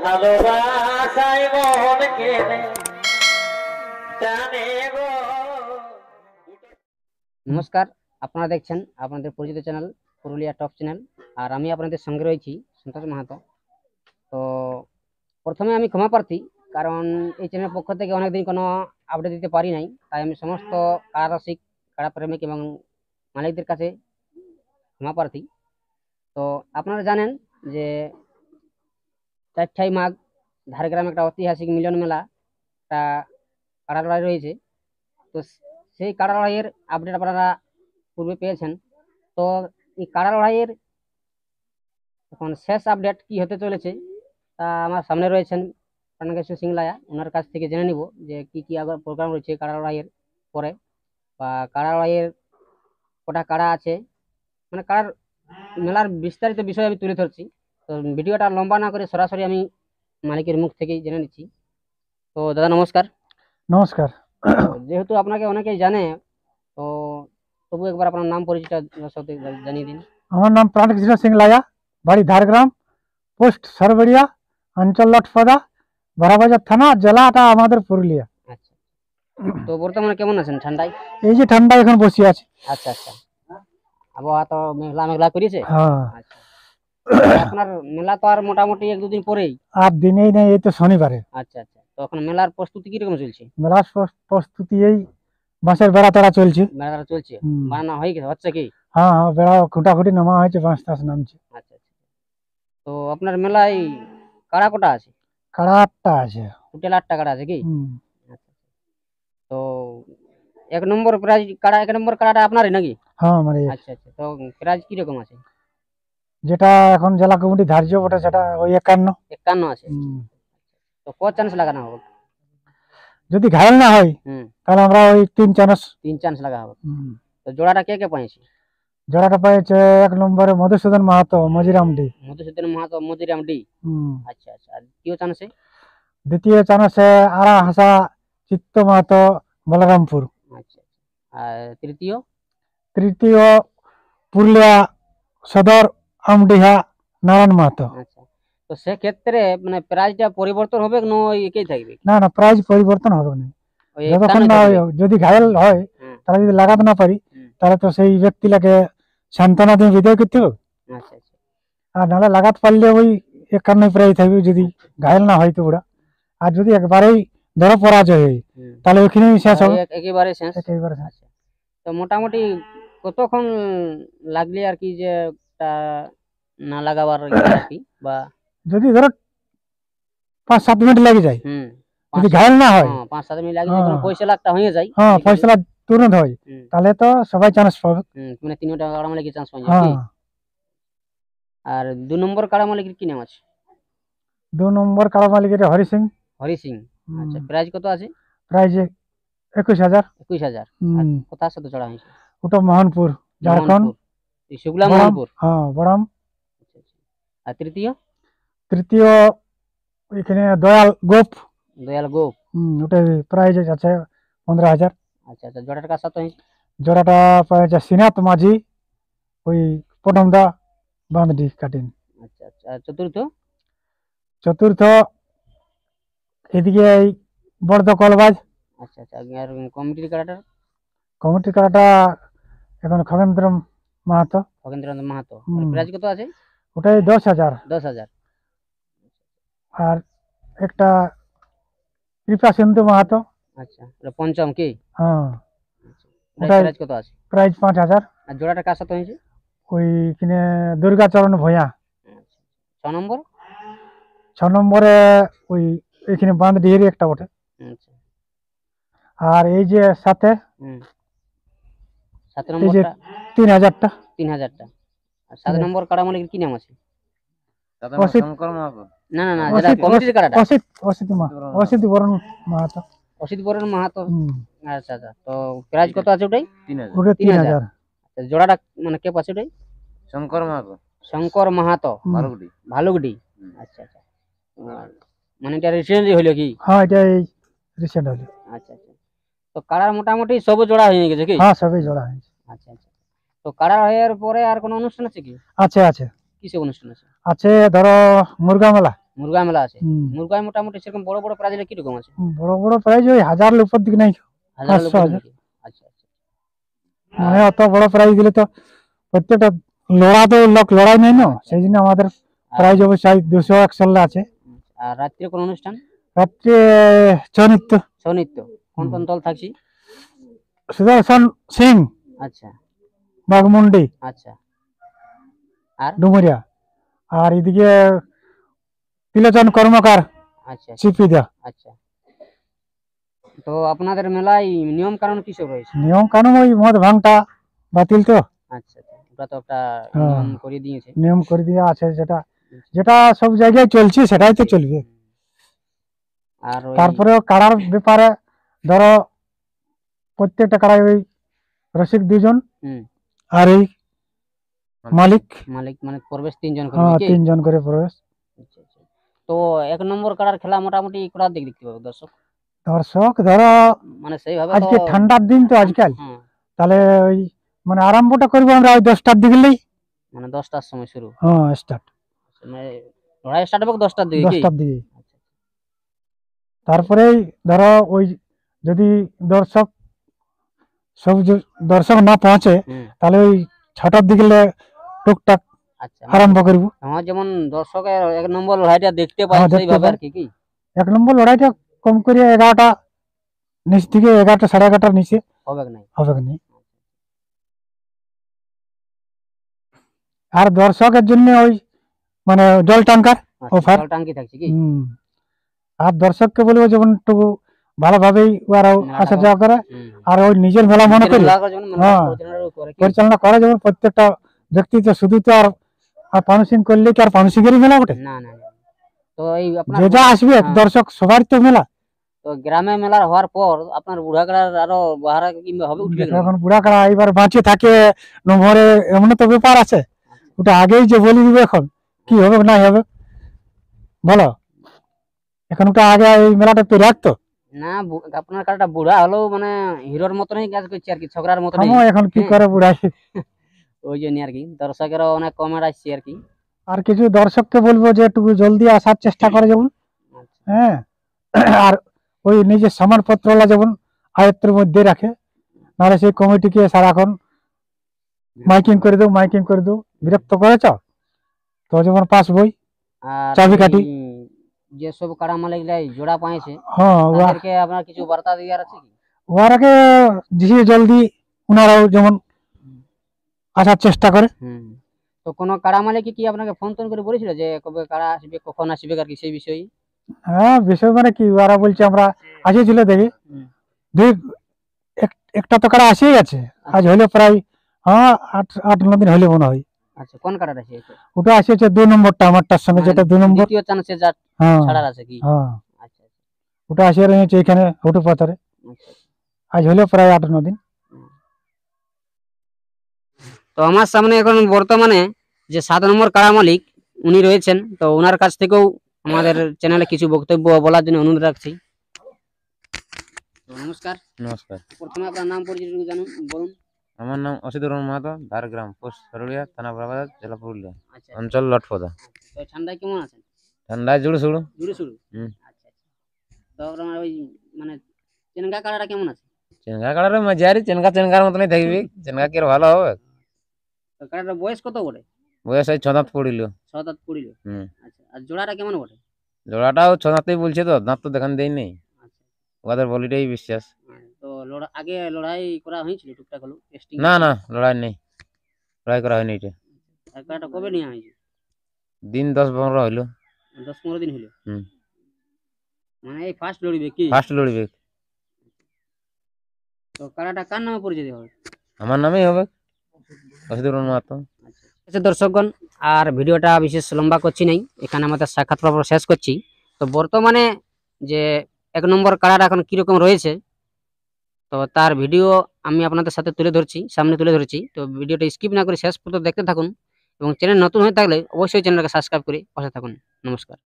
ভালোবাসায় মন কেনে জানে গো। নমস্কার, আপনারা দেখছেন আপনাদের পরিচিত চ্যানেল পুরুলিয়া টপ চ্যানেল, আর আমি আপনাদের সঙ্গে রয়েছি সন্তোষ মাহাতো। তো প্রথমে আমি ক্ষমা প্রার্থী, কারণ এই চ্যানেলের পক্ষ থেকে অনেকদিন কোনো আপডেট দিতে পারি নাই, তাই আমি সমস্ত কারা রসিক, কারা প্রেমিক এবং মালিকদের কাছে ক্ষমা প্রার্থী। তো আপনারা জানেন যে 4ই মাঘ ঝাড়গ্রামে একটা ঐতিহাসিক মিলন মেলা একটা কাড়া লড়াই রয়েছে। তো সেই কাড়া লড়াইয়ের আপডেট আপনারা পূর্বে পেয়েছেন। তো এই কাড়া লড়াইয়ের এখন শেষ আপডেট কি হতে চলেছে তা আমার সামনে রয়েছেন প্রাণকেশ্বর সিংলায়া, ওনার কাছ থেকে জেনে নিব যে কি কি আবার প্রোগ্রাম রয়েছে কাড়া লড়াইয়ের পরে, বা কাড়া লড়াইয়ের কটা কাড়া আছে, মানে কাড়ার মেলার বিস্তারিত বিষয় আমি তুলে ধরছি। তো ভিডিওটা লম্বা না করে সরাসরি আমি মালিকের মুখ থেকেই জেনে নিচ্ছি। তো দাদা নমস্কার। নমস্কার। যেহেতু আপনাকে অনেকেই জানে, তো তবু একবার আপনার নাম পরিচয়টা সাথে জানিয়ে দিন। আমার নাম প্রাণকৃষ্ণ সিং লায়া, বাড়ি ঝাড়গ্রাম, পোস্ট সরবড়িয়া, অঞ্চল লটপদা, বড়াবাজার থানা, জেলাটা আমাদের পুরুলিয়া। আচ্ছা, তো বর্তমানে কেমন আছেন? ঠান্ডায়? এই যে ঠান্ডা এখন বসে আছে। আচ্ছা আচ্ছা, আবহাওয়া তো মেঘলা মেঘলা করেছে। হ্যাঁ, আচ্ছা, আপনার মেলা তো আর মোটামুটি 1-2 দিন পরেই। আর দিনেই নেই, এই তো শনিবারে। আচ্ছা আচ্ছা, তো এখন মেলার প্রস্তুতি কিরকম চলছে? মেলার প্রস্তুতি এই বাঁশের বেড়া তোড়া চলছে। মেলা চলছে, বানানো হচ্ছে কি? হ্যাঁ হ্যাঁ, বেড়া খুঁটাখুটি নামা হয়েছে, বাঁশ টাস নামছে। আচ্ছা আচ্ছা, তো আপনার মেলায় কাড়া কটা আছে? কাড়া 8টা আছে। টোটাল 8টা কাড়া আছে কি? আচ্ছা, তো 1 নম্বর কাড়াটা আপনারই নাকি? হ্যাঁ আমার। আচ্ছা আচ্ছা, তো প্রাইজ কিরকম আছে? যেটা এখন জেলা কমিটি ধার্য ওটা, সেটা ওই 51 আছে। তো কত চান্স লাগানো হবে? যদি ঘায়ল না হয় তাহলে আমরা ওই 3 চান্স লাগা হবে। তো জোড়াটা কে কে পাইছে? জোড়াটা পাইছে 1 নম্বরে মধুসূদন মাহাতো, মজিরামডি। আচ্ছা আচ্ছা, আর দ্বিতীয় চান্সে? দ্বিতীয় চান্সে আরা হাসা চিত্ত মাহাতো, বলরামপুর। আচ্ছা, আর তৃতীয়? তৃতীয় পুরুলিয়া সদর, আমডিহা, নারায়ণ মাহাতো। আচ্ছা, তো সেক্ষেত্রে মানে প্রাইজটা পরিবর্তন হবে না একই থাকবে? না না, প্রাইজ পরিবর্তন হবে না। যতক্ষণ না যদি ঘায়ল হয় তাহলে যদি লাগাতে না পারি তাহলে তো সেই ব্যক্তিটাকে সান্ত্বনা দিয়ে বিদায় করতে হবে। আচ্ছা আচ্ছা, আর নাহলে লাগাতে পারলে ওই 51 প্রাইজ থাকবে যদি ঘায়ল না হয় তো ওরা। আর যদি একবারেই ধরো পরাজয় হয় তাহলে ওইখানেই শেষ হবে, একেবারে শেষ। আচ্ছা, তো মোটামুটি কতক্ষণ লাগলে আর কি যে না লাগাবার আর কি, বা যদি ধরো 5-7 মিনিট লেগে যায়, যদি ঘায়ল না হয় 5-7 মিনিট লাগে, কোনো পয়সা লাগটা হয়ে যায়, হ্যাঁ পয়সা তুরন্ত হয়, তাহলে তো সবাই চান্স পাবে। মানে 3টা কাড়া মালিকের চান্স পাই নাকি? আর 2 নম্বর কাড়া মালিকের কি নাম আছে? 2 নম্বর কাড়া মালিকের হরি সিং। আচ্ছা, প্রাইস কত আছে? প্রাইস 21,000। আর কোথার সাথে চড়া হয়েছে? ওটা মোহনপুর, ঝাড়খণ্ড, শুক্লা মোহনপুর। হ্যাঁ, বড়াম। আর তৃতীয়? তৃতীয় এখানে দয়াল গোপ। ওটা প্রাইস আছে 15,000। আচ্ছা আচ্ছা, জোড়াটার কার সাথে হয়েছে? জোড়াটা পাইছে শ্রীনাথ মাঝি, ওই পটমদা বাঁধডি কাটিন। আচ্ছা আচ্ছা, আর চতুর্থ এদিকে এই বর্ধ কলবাজ। আচ্ছা আচ্ছা, আর কমিটির কাড়াটা এখন খগেন্দ্র মাহাতো। প্রাইস কত আছে? ওটাই 10,000। আর একটা কৃপা সিন্ধু মাহাতো। আচ্ছা, পঞ্চম কি? হ্যাঁ, প্রাইস কত আছে? প্রাইস 5,000। আর জোড়াটা কার সাথে হয়েছে? ওইখানে দুর্গাচরণ ভূঁয়া। 6 নম্বর? 6 নম্বরে ওই এখানে বাঁধডিহিরি একটা ওঠে। আচ্ছা, আর এই যে সাথে 7 নম্বরটা 3,000টা। আর 7 নম্বর কাড়া মালিকের কি নাম আছে? না না না, কমিটির কাড়াটা অসিত বরণ মাহাতো। আচ্ছা আচ্ছা, তো প্রাইস কত আছে ওটাই? 3,000। জোড়াটা মানে কে পাচ্ছে ওটাই? শঙ্কর মাহাতো, ভালুকডি। আচ্ছা আচ্ছা, মানে এটা রিসেন্টলি হলো কি? হ্যাঁ, এটা রিসেন্ট হলো। আচ্ছা আচ্ছা, তো কাড়ার মোটামুটি সব জোড়া হয়ে গেছে কি? হ্যাঁ, সবই জোড়া হয়েছে। আচ্ছা আচ্ছা, তো কাড়া হওয়ার পরে আর কোনো অনুষ্ঠান আছে কি? আছে। কিসব অনুষ্ঠান আছে? আছে ধরো মুরগা মেলা। মুরগা মেলা আছে। হুম। মুরগায় মোটামুটি সেরকম বড় বড় প্রাইজ কিরকম আছে? বড় বড় প্রাইজ ওই 1000 উপর দিকে নাই। 1000 500 উপর আছে। দিকে। আচ্ছা আচ্ছা। মানে অত বড় প্রাইজ দিলে তো প্রত্যেকটা লড়া তো লোক লড়াই নেই না, সেই জন্য আমাদের প্রাইজ অবশ্যই 200-100 আছে। আর রাত্রে কোন অনুষ্ঠান? রাত্রে ছৌ নৃত্য। ছৌ নৃত্য। কোন কোন দল থাকছি? সুদর্শন সিং, আচ্ছা বাঘমুন্ডি, আচ্ছা। আর ডুমুরিয়া, আর এদিকে তিলোচন কর্মকার, আচ্ছা সিপিদা। আচ্ছা। তো আপনাদের মেলায় নিয়ম কানুন কি সব রয়েছে? নিয়ম কানুন ওই মদ ভাঙটা বাতিল তো। আচ্ছা আচ্ছা, ওটা তো একটা হ্যাঁ। নিয়ম করে দিয়েছে। নিয়ম করে দেওয়া আছে, যেটা যেটা সব জায়গায় চলছে সেটাই তো চলবে। আর ওই তারপরে কাড়ার ব্যাপারে ধরো প্রত্যেকটা কাড়ায় ওই রসিক 2 জন হুম, আর এই মালিক মালিক মানে প্রবেশ 3 জন হ্যাঁ, করবে কি? 3 জন করে প্রবেশ। আচ্ছা আচ্ছা। তো 1 নম্বর কাড়ার খেলা মোটামুটি কটার দিক দেখতে পাবে দর্শক? দর্শক ধরো মানে সেইভাবে তো আজকে ঠান্ডার দিন তো আজকাল, হ্যাঁ, তাহলে ওই মানে আরম্ভটা করবো আমরা ওই 10টার দিকে নেই। মানে 10টার সময় শুরু। হ্যাঁ, স্টার্ট মানে লড়াই স্টার্ট হবে 10টার দিকে কি? 10টার দিকে। আচ্ছা তারপরেই ধরো ওই যদি দর্শক দর্শক না পৌঁছে হুম, তাহলে ওই 6টার দিকে টুকটাক আচ্ছা। আরম্ভ করবো। আমার যেমন দর্শকের 1 নম্বর লড়াইটা দেখতে পাই হ্যাঁ, দেখতে সেইভাবে পাই। আর কি কি? 1 নম্বর লড়াইটা কম করে 11টা নিচ থেকে 11টা 11:30টার নিচে হবে কি নাই? হবে না। আর দর্শকের জন্য ওই মানে জল ট্যাঙ্কার আচ্ছা, অফার। জল টাঙ্কি থাকছে কি? আর দর্শককে বলবো যেমন একটু ভালোভাবেই ওরা আসা যাওয়া করে, হুম। আর ওই নিজের মেলা মনে করি লাগার জন্য মেলা হ্যাঁ। পরিচালনা করে কি? পরিচালনা করে, যেমন প্রত্যেকটা ব্যক্তি তো শুধু তো আর পানুসিং করলে কি আর পানুসিংয়েরই মেলা বটে। না না না। তো এই আপনার যে যা আসবে হ্যাঁ। দর্শক সবার তো মেলা। তো গ্রামে মেলার হওয়ার পর আপনার বুড়াগড়ার আরো বাহারা কিংবা হবে উঠবে দেখো এখন বুড়া কাড়া এবার বাঁচিয়ে থাকে নম্বরে, এমন তো ব্যাপার আছে। ওটা আগেই যে বলে দিবে এখন কি হবে না হবে বলো। এখন ওটা আগে এই মেলাটা তো রাখতো না? আপনার কারটা বুড়া হলেও মানে হিরোর মতনই কাজ করছে আর কি, ছোকরার মতনই। থামো, এখন কি করে বুড়াই। ওই জন্য আর কি দর্শকেরও অনেক কমে আসছে আর কি। আর কিছু দর্শককে বলবো যে একটু জলদি আসার চেষ্টা করে যেমন, আচ্ছা। হ্যাঁ। আর ওই নিজের সামানপত্রগুলো যেমন আয়ত্তের মধ্যে রাখে, নাহলে সেই কমিটিকে সারাক্ষণ মাইকিং করে দেও বিরক্ত করেছ তো, যেমন পাস বই আর চাবিকাঠি। এই যেসব কাড়া মালিক জোড়া পাইছে হ্যাঁ, তাদেরকে আপনার কিছু বার্তা দেওয়ার আছে কি? ওরাকে যে জলদি ওনারাও যেমন আসার চেষ্টা করে। তো কোনো কাড়া মালিক কি আপনাকে ফোন টোন করে বলেছিল যে কবে কাড়া আসবে, কখন আসবে আর কি সেই বিষয়ে? হ্যাঁ, বিষয় মানে কি ওরা বলছে আমরা আসিয়েছিল দেখি দুই একটা তো কারা আসিয়ে গেছে, আজ হইলে প্রায় হ্যাঁ 8-9 দিন হইলে মনে হয়। আচ্ছা, কোন কাড়াটা আছে? ওটা আসিয়েছে 2 নম্বরটা আমারটার সঙ্গে, যেটা 2 নম্বর দ্বিতীয় চান্সে যা হ্যাঁ ছাড়ার আছে কি? হ্যাঁ, আচ্ছা ওটা আসিয়ে রয়েছে এখানে হুটু পাথরে, আচ্ছা। আজ হইলে প্রায় 8-9 দিন। তো আমার সামনে এখন বর্তমানে যে 7 নম্বর কাড়া মালিক উনি রয়েছেন, তো ওনার কাছ থেকেও আমাদের চ্যানেলে কিছু বক্তব্য বলার জন্য অনুরোধ রাখছি। তো নমস্কার। নমস্কার, প্রথমে আপনার নাম পরিচয় জানুন, বলুন। আমার নাম অসিত রমন মাহাতো, ধারগ্রাম, পোস্ট সরুলিয়া, থানা বড়বাজার, জেলা পুরুলিয়া, আচ্ছা, অঞ্চল লটপদা। তো ঠান্ডায় কেমন আছেন? ঠান্ডায় জুড়ে শুরু। জুড়ে শুরু। হুম। আচ্ছা আচ্ছা। তো আপনার ওই মানে চেনগা কাড়াটা কেমন আছে? চেনগা কাড়ার মাঝারি, চেনগার মতনই থাকবি। চেনগা কি আর ভালো হবে? তো কাড়াটার বয়স কত বটে? বয়স এই 6 দাঁত পড়িল। 6 দাঁত পড়িল। হুম। আচ্ছা, আর জোড়াটা কেমন বটে? জোড়াটাও 6 দাঁতেই বলছে, তো দাঁত তো দেখান দেই নেই, আচ্ছা। ওদের বলিটাই বিশ্বাস। তো আগে লড়াই করা হয়েছিল টুকটাক হলো টেস্টিং? না না, লড়াই নেই, লড়াই করা হয়নি। এটা আর কাড়াটা কবে নিয়ে হয়েছে? দিন 10-15 হইলো। 10-15 দিন হলো। হুম। মানে এই ফার্স্ট লড়িবে কি? ফার্স্ট লড়িবে। তো কাড়াটা কার নামে পরিচিত হবে? আমার নামেই হবে, অসিত রমন মাহাতো। আচ্ছা দর্শকগণ, আর ভিডিওটা বিশেষ লম্বা করছি নাই, এখানে আমাদের সাক্ষাৎ পর্ব শেষ করছি। তো বর্তমানে যে 1 নম্বর কাড়াটা এখন কিরকম রয়েছে, তো তার ভিডিও আমি আপনাদের সাথে সামনে তুলে ধরছি। তো ভিডিওটা স্কিপ না করে শেষ পর্যন্ত দেখতে থাকুন, এবং চ্যানেল নতুন হয়ে থাকলে অবশ্যই চ্যানেলটাকে সাবস্ক্রাইব করে পাশে থাকুন। নমস্কার।